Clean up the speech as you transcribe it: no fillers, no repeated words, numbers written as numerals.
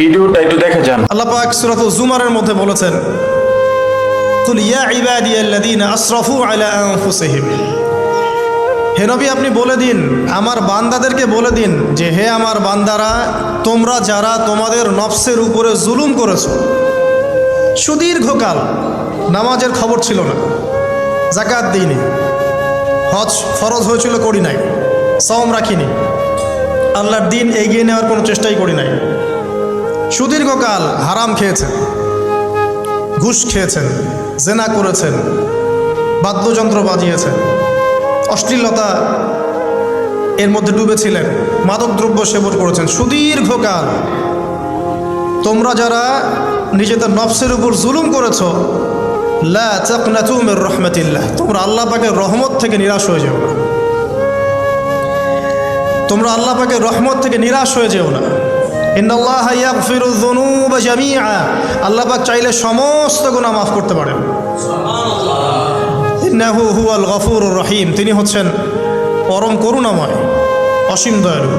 ভিডিওটা একটু দেখে যান। আল্লাহ পাক সূরাতুল জুমারের মধ্যে বলেছেন, কুল ইয়া ইবাদিয়াল্লাযীনা আসরাফু আলা আনফুসিহিম, হে নবী আপনি বলে দিন, আমার বান্দাদেরকে বলে দিন যে হে আমার বান্দারা, তোমরা যারা তোমাদের নফসের উপরে জুলুম করেছো, সুদীর্ঘকাল নামাজের খবর ছিল না, যাকাত দিইনি, হজ ফরজ হয়েছিল করি নাই, সওম রাখিনি, আল্লাহর দিন এগিয়ে নেওয়ার কোনো চেষ্টাই করি নাই, সুদীর্ঘকাল হারাম খেয়েছেন, ঘুষ খেয়েছেন, জেনা করেছেন, বাদ্যযন্ত্র বাজিয়েছেন, অশ্লীলতা এর মধ্যে ডুবেছিলেন, মাদকদ্রব্য সেবন করেছেন, সুদীর্ঘকাল তোমরা যারা নিজেদের নফসের উপর জুলুম করেছ, লা তাকনাতু মির রাহমাতিল্লাহ, তোমরা আল্লাহ পাকের রহমত থেকে নিরাশ হয়ে যেও না, তোমরা আল্লাহ পাকের রহমত থেকে নিরাশ হয়ে যেও না। ইন্নাল্লাহা ইয়াগফিরুয যুনুবা জামিআ, আল্লাহ পাক চাইলে সমস্ত গুনাহ মাফ করতে পারেন। ইন্নাহু হুয়াল গফুরুর রহিম, তিনি হচ্ছেন পরম করুণাময়, অসীম দয়ালু।